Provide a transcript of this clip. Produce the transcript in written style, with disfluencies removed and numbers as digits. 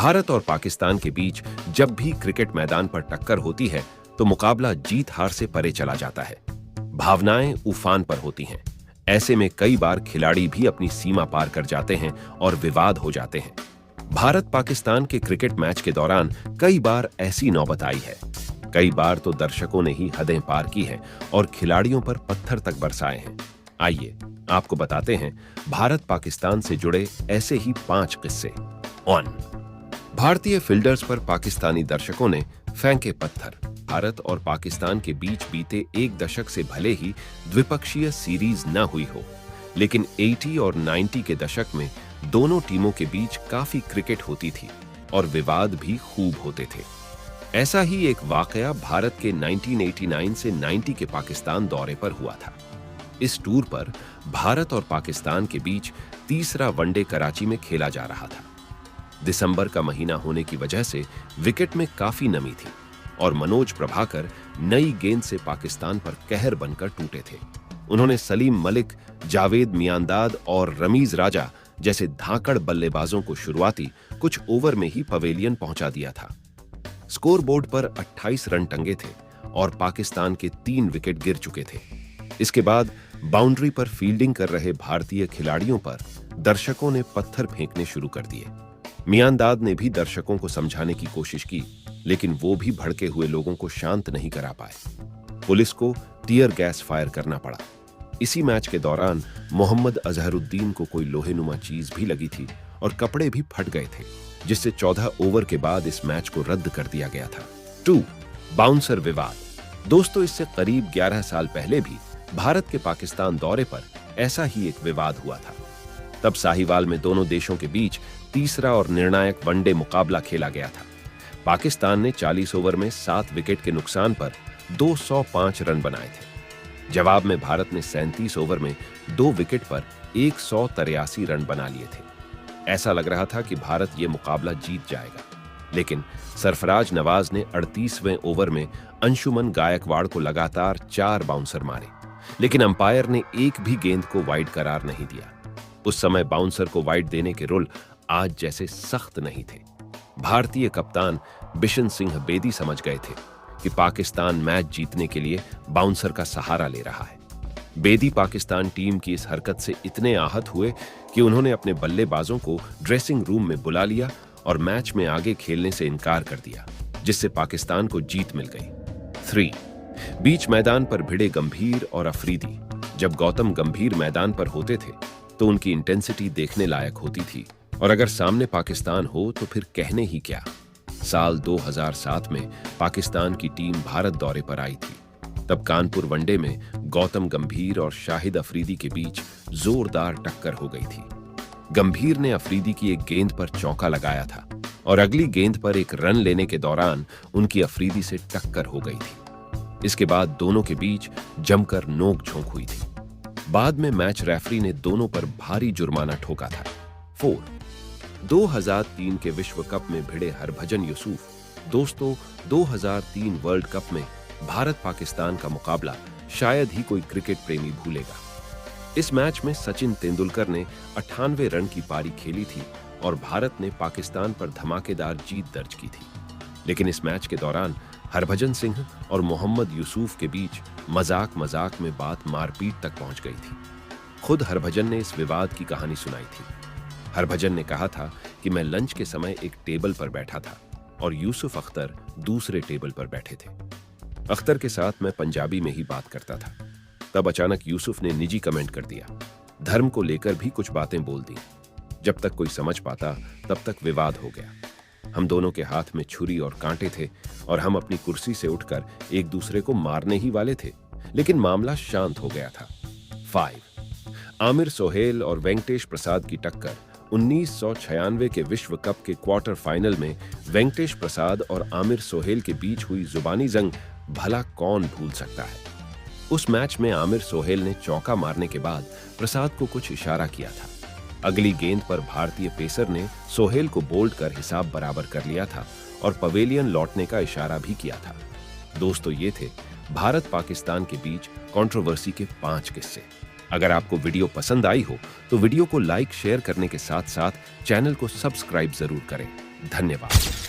भारत और पाकिस्तान के बीच जब भी क्रिकेट मैदान पर टक्कर होती है तो मुकाबला जीत हार से परे चला जाता है। भावनाएं उफान पर होती हैं। ऐसे में कई बार खिलाड़ी भी अपनी सीमा पार कर जाते हैं और विवाद हो जाते हैं। भारत पाकिस्तान के क्रिकेट मैच के दौरान कई बार ऐसी नौबत आई है। कई बार तो दर्शकों ने ही हदें पार की हैं और खिलाड़ियों पर पत्थर तक बरसाए हैं। आइए आपको बताते हैं भारत पाकिस्तान से जुड़े ऐसे ही 5 किस्से। 1. भारतीय फील्डर्स पर पाकिस्तानी दर्शकों ने फेंके पत्थर। भारत और पाकिस्तान के बीच बीते एक दशक से भले ही द्विपक्षीय सीरीज न हुई हो, लेकिन 80 और 90 के दशक में दोनों टीमों के बीच काफी क्रिकेट होती थी और विवाद भी खूब होते थे। ऐसा ही एक वाकया भारत के 1989 से 90 के पाकिस्तान दौरे पर हुआ था। इस टूर पर भारत और पाकिस्तान के बीच तीसरा वनडे कराची में खेला जा रहा था। दिसंबर का महीना होने की वजह से विकेट में काफी नमी थी और मनोज प्रभाकर नई गेंद से पाकिस्तान पर कहर बनकर टूटे थे। उन्होंने सलीम मलिक, जावेद मियांदाद और रमीज राजा जैसे धाकड़ बल्लेबाजों को शुरुआती कुछ ओवर में ही पवेलियन पहुंचा दिया था। स्कोरबोर्ड पर 28 रन टंगे थे और पाकिस्तान के 3 विकेट गिर चुके थे। इसके बाद बाउंड्री पर फील्डिंग कर रहे भारतीय खिलाड़ियों पर दर्शकों ने पत्थर फेंकने शुरू कर दिए। मियांदाद ने भी दर्शकों को समझाने की कोशिश की, लेकिन वो भी भड़के हुए लोगों को शांत नहीं करा पाए। पुलिस को टीयर गैस फायर करना पड़ा। इसी मैच के दौरान मोहम्मद अजहरुद्दीन को कोई लोहेनुमा चीज भी लगी थी और कपड़े भी फट गए थे, जिससे 14 ओवर के बाद इस मैच को रद्द कर दिया गया था। 2. बाउंसर विवाद। दोस्तों, इससे करीब 11 साल पहले भी भारत के पाकिस्तान दौरे पर ऐसा ही एक विवाद हुआ था। तब साहिवाल में दोनों देशों के बीच तीसरा और निर्णायक वनडे मुकाबला खेला गया था। पाकिस्तान ने 40 ओवर में 7 विकेट के नुकसान पर 205 रन बनाए थे। जवाब में भारत ने 37 ओवर में 2 विकेट पर 183 रन बना लिए थे। ऐसा लग रहा था कि भारत ये मुकाबला जीत जाएगा, लेकिन सरफराज नवाज ने 38वें ओवर में अंशुमन गायकवाड़ को लगातार 4 बाउंसर मारे, लेकिन अंपायर ने एक भी गेंद को वाइड करार नहीं दिया। उस समय बाउंसर को वाइड देने के रूल आज जैसे सख्त नहीं थे। भारतीय कप्तान बिशन सिंह बेदी समझ गए थे कि पाकिस्तान मैच जीतने के लिए बाउंसर का सहारा ले रहा है। बेदी पाकिस्तान टीम की इस हरकत से इतने आहत हुए कि उन्होंने अपने बल्लेबाजों को ड्रेसिंग रूम में बुला लिया और मैच में आगे खेलने से इनकार कर दिया, जिससे पाकिस्तान को जीत मिल गई। 3. बीच मैदान पर भिड़े गंभीर और अफरीदी। जब गौतम गंभीर मैदान पर होते थे तो उनकी इंटेंसिटी देखने लायक होती थी, और अगर सामने पाकिस्तान हो तो फिर कहने ही क्या। साल 2007 में पाकिस्तान की टीम भारत दौरे पर आई थी। तब कानपुर वनडे में गौतम गंभीर और शाहिद अफरीदी के बीच जोरदार टक्कर हो गई थी। गंभीर ने अफरीदी की एक गेंद पर चौका लगाया था और अगली गेंद पर एक रन लेने के दौरान उनकी अफरीदी से टक्कर हो गई थी। इसके बाद दोनों के बीच जमकर नोक-झोंक हुई थी। बाद में मैच रेफरी ने दोनों पर भारी जुर्माना ठोका था। 4. 2003 के विश्व कप में भिड़े हरभजन यूसुफ। दोस्तों, 2003 वर्ल्ड कप में भारत पाकिस्तान का मुकाबला शायद ही कोई क्रिकेट प्रेमी भूलेगा। इस मैच में सचिन तेंदुलकर ने 98 रन की पारी खेली थी और भारत ने पाकिस्तान पर धमाकेदार जीत दर्ज की थी। लेकिन इस मैच के दौरान हरभजन सिंह और मोहम्मद यूसुफ के बीच मजाक में बात मारपीट तक पहुंच गई थी। खुद हरभजन ने इस विवाद की कहानी सुनाई थी। हरभजन ने कहा था कि मैं लंच के समय एक टेबल पर बैठा था और यूसुफ अख्तर दूसरे टेबल पर बैठे थे। अख्तर के साथ मैं पंजाबी में ही बात करता था। तब अचानक यूसुफ ने निजी कमेंट कर दिया। धर्म को लेकर भी कुछ बातें बोल दी। जब तक कोई समझ पाता तब तक विवाद हो गया। हम दोनों के हाथ में छुरी और कांटे थे और हम अपनी कुर्सी से उठकर एक दूसरे को मारने ही वाले थे, लेकिन मामला शांत हो गया था। 5. आमिर सोहेल और वेंकटेश प्रसाद की टक्कर। 1996 के विश्व कप के क्वार्टर फाइनल में वेंकटेश प्रसाद और आमिर सोहेल के बीच हुई जुबानी जंग भला कौन भूल सकता है। उस मैच में आमिर सोहेल ने चौका मारने के बाद प्रसाद को कुछ इशारा किया था। अगली गेंद पर भारतीय पेसर ने सोहेल को बोल्ड कर हिसाब बराबर कर लिया था और पवेलियन लौटने का इशारा भी किया था। दोस्तों, ये थे भारत पाकिस्तान के बीच कंट्रोवर्सी के 5 किस्से। अगर आपको वीडियो पसंद आई हो तो वीडियो को लाइक शेयर करने के साथ साथ चैनल को सब्सक्राइब जरूर करें। धन्यवाद।